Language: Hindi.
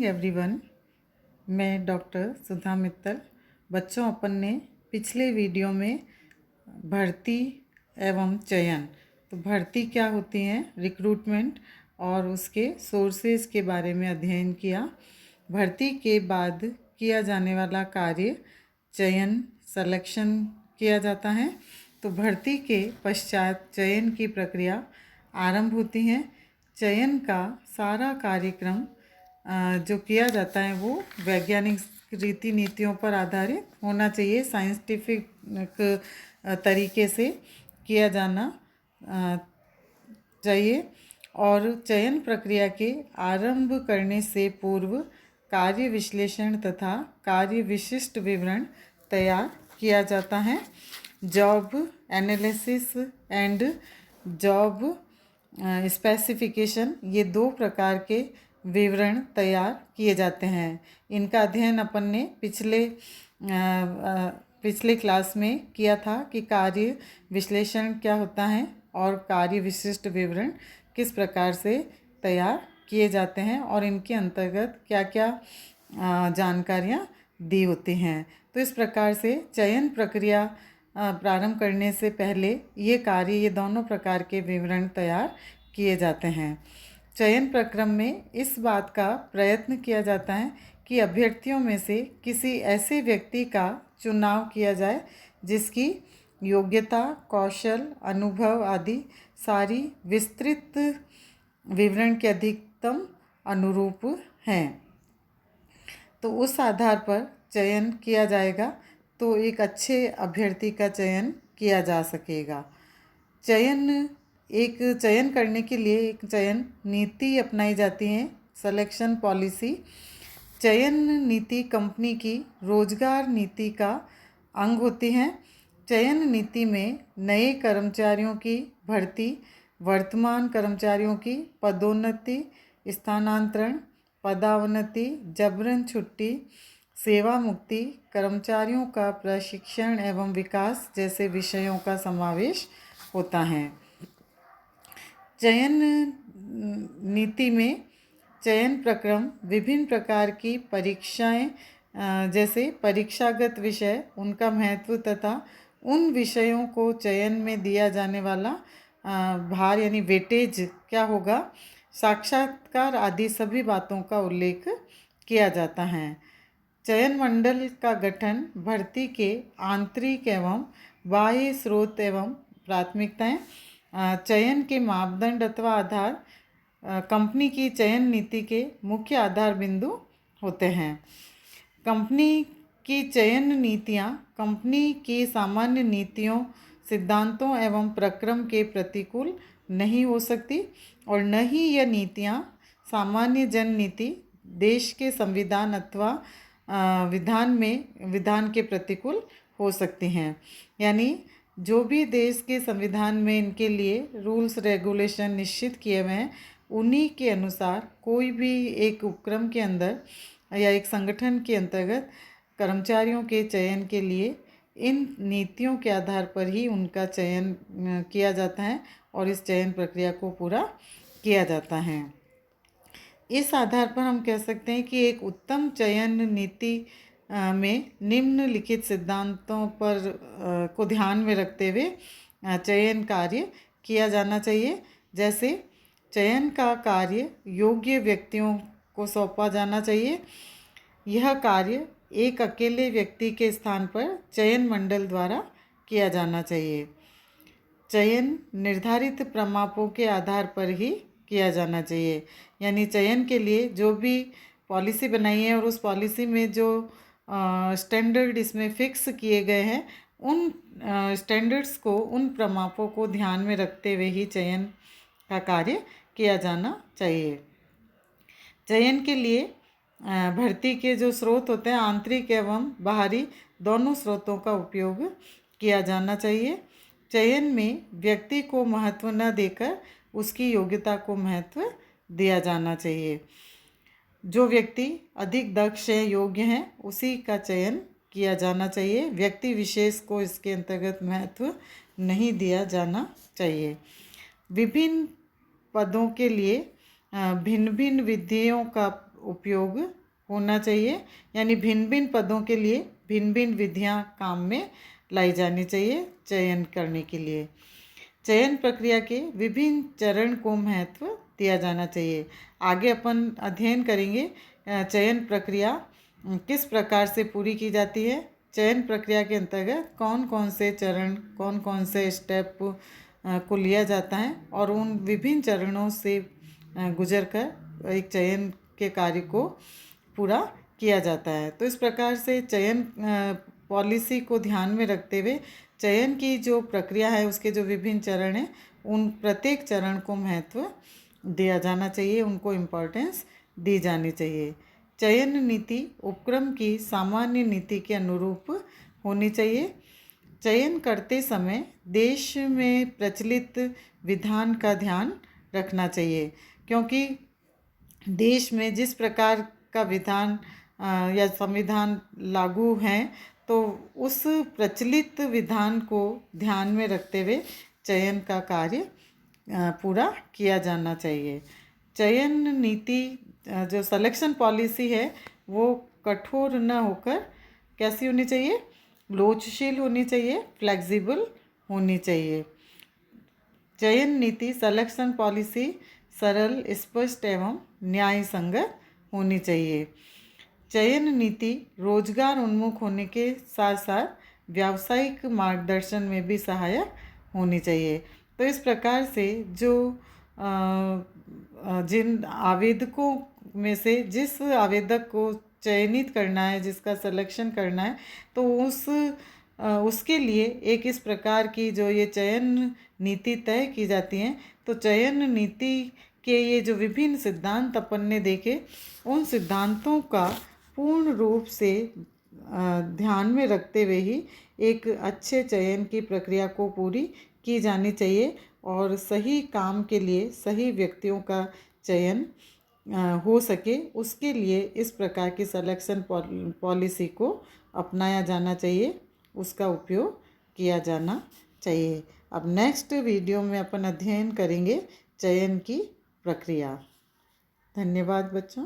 एवरीवन, मैं डॉक्टर सुधा मित्तल। बच्चों, अपन ने पिछले वीडियो में भर्ती एवं चयन, तो भर्ती क्या होती है, रिक्रूटमेंट और उसके सोर्सेज के बारे में अध्ययन किया। भर्ती के बाद किया जाने वाला कार्य चयन, सिलेक्शन किया जाता है। तो भर्ती के पश्चात चयन की प्रक्रिया आरंभ होती है। चयन का सारा कार्यक्रम जो किया जाता है वो वैज्ञानिक रीति नीतियों पर आधारित होना चाहिए, साइंटिफिक तरीके से किया जाना चाहिए। और चयन प्रक्रिया के आरंभ करने से पूर्व कार्य विश्लेषण तथा कार्य विशिष्ट विवरण तैयार किया जाता है। Job analysis and job specification, ये दो प्रकार के विवरण तैयार किए जाते हैं। इनका अध्ययन अपन ने पिछले क्लास में किया था कि कार्य विश्लेषण क्या होता है और कार्य विशिष्ट विवरण किस प्रकार से तैयार किए जाते हैं और इनके अंतर्गत क्या क्या जानकारियाँ दी होती हैं। तो इस प्रकार से चयन प्रक्रिया प्रारंभ करने से पहले ये दोनों प्रकार के विवरण तैयार किए जाते हैं। चयन प्रक्रम में इस बात का प्रयत्न किया जाता है कि अभ्यर्थियों में से किसी ऐसे व्यक्ति का चुनाव किया जाए जिसकी योग्यता, कौशल, अनुभव आदि सारी विस्तृत विवरण के अधिकतम अनुरूप हैं। तो उस आधार पर चयन किया जाएगा तो एक अच्छे अभ्यर्थी का चयन किया जा सकेगा। चयन करने के लिए एक चयन नीति अपनाई जाती है, सिलेक्शन पॉलिसी। चयन नीति कंपनी की रोजगार नीति का अंग होती है। चयन नीति में नए कर्मचारियों की भर्ती, वर्तमान कर्मचारियों की पदोन्नति, स्थानांतरण, पदावनति, जबरन छुट्टी, सेवा मुक्ति, कर्मचारियों का प्रशिक्षण एवं विकास जैसे विषयों का समावेश होता है। चयन नीति में चयन प्रक्रम विभिन्न प्रकार की परीक्षाएं, जैसे परीक्षागत विषय, उनका महत्व तथा उन विषयों को चयन में दिया जाने वाला भार यानी वेटेज क्या होगा, साक्षात्कार आदि सभी बातों का उल्लेख किया जाता है। चयन मंडल का गठन, भर्ती के आंतरिक एवं बाह्य स्रोत एवं प्राथमिकताएं, चयन के मापदंड अथवा आधार कंपनी की चयन नीति के मुख्य आधार बिंदु होते हैं। कंपनी की चयन नीतियां कंपनी की सामान्य नीतियों, सिद्धांतों एवं प्रक्रम के प्रतिकूल नहीं हो सकती और न ही यह नीतियां सामान्य जन नीति, देश के संविधान अथवा विधान के प्रतिकूल हो सकती हैं। यानी जो भी देश के संविधान में इनके लिए रूल्स रेगुलेशन निश्चित किए हुए हैं, उन्हीं के अनुसार कोई भी एक उपक्रम के अंदर या एक संगठन के अंतर्गत कर्मचारियों के चयन के लिए इन नीतियों के आधार पर ही उनका चयन किया जाता है और इस चयन प्रक्रिया को पूरा किया जाता है। इस आधार पर हम कह सकते हैं कि एक उत्तम चयन नीति में निम्नलिखित सिद्धांतों पर को ध्यान में रखते हुए चयन कार्य किया जाना चाहिए। जैसे चयन का कार्य योग्य व्यक्तियों को सौंपा जाना चाहिए। यह कार्य एक अकेले व्यक्ति के स्थान पर चयन मंडल द्वारा किया जाना चाहिए। चयन निर्धारित प्रमापों के आधार पर ही किया जाना चाहिए। यानी चयन के लिए जो भी पॉलिसी बनाई है और उस पॉलिसी में जो स्टैंडर्ड इसमें फिक्स किए गए हैं, उन स्टैंडर्ड्स को, उन प्रमापों को ध्यान में रखते हुए ही चयन का कार्य किया जाना चाहिए। चयन के लिए भर्ती के जो स्रोत होते हैं, आंतरिक एवं बाहरी दोनों स्रोतों का उपयोग किया जाना चाहिए। चयन में व्यक्ति को महत्व न देकर उसकी योग्यता को महत्व दिया जाना चाहिए। जो व्यक्ति अधिक दक्ष है, योग्य हैं, उसी का चयन किया जाना चाहिए। व्यक्ति विशेष को इसके अंतर्गत महत्व नहीं दिया जाना चाहिए। विभिन्न पदों के लिए भिन्न भिन्न विधियों का उपयोग होना चाहिए, यानी भिन्न भिन्न पदों के लिए भिन्न भिन्न विधियां काम में लाई जानी चाहिए चयन करने के लिए। चयन प्रक्रिया के विभिन्न चरण को महत्व दिया जाना चाहिए। आगे अपन अध्ययन करेंगे चयन प्रक्रिया किस प्रकार से पूरी की जाती है। चयन प्रक्रिया के अंतर्गत कौन कौन से चरण, कौन कौन से स्टेप को लिया जाता है और उन विभिन्न चरणों से गुजरकर एक चयन के कार्य को पूरा किया जाता है। तो इस प्रकार से चयन पॉलिसी को ध्यान में रखते हुए चयन की जो प्रक्रिया है उसके जो विभिन्न चरण हैं उन प्रत्येक चरण को महत्व दिया जाना चाहिए, उनको इम्पोर्टेंस दी जानी चाहिए। चयन नीति उपक्रम की सामान्य नीति के अनुरूप होनी चाहिए। चयन करते समय देश में प्रचलित विधान का ध्यान रखना चाहिए, क्योंकि देश में जिस प्रकार का विधान या संविधान लागू है तो उस प्रचलित विधान को ध्यान में रखते हुए चयन का कार्य पूरा किया जाना चाहिए। चयन नीति जो सिलेक्शन पॉलिसी है वो कठोर न होकर कैसी होनी चाहिए, लोचशील होनी चाहिए, फ्लेक्सिबल होनी चाहिए। चयन नीति सिलेक्शन पॉलिसी सरल, स्पष्ट एवं न्याय संगत होनी चाहिए। चयन नीति रोजगार उन्मुख होने के साथ साथ व्यावसायिक मार्गदर्शन में भी सहायक होनी चाहिए। तो इस प्रकार से जो जिन आवेदकों में से जिस आवेदक को चयनित करना है, जिसका सिलेक्शन करना है, तो उसके लिए एक इस प्रकार की जो ये चयन नीति तय की जाती हैं। तो चयन नीति के ये जो विभिन्न सिद्धांत अपन ने देखे, उन सिद्धांतों का पूर्ण रूप से ध्यान में रखते हुए ही एक अच्छे चयन की प्रक्रिया को पूरी की जानी चाहिए और सही काम के लिए सही व्यक्तियों का चयन हो सके, उसके लिए इस प्रकार की सिलेक्शन पॉलिसी को अपनाया जाना चाहिए, उसका उपयोग किया जाना चाहिए। अब नेक्स्ट वीडियो में अपन अध्ययन करेंगे चयन की प्रक्रिया। धन्यवाद बच्चों।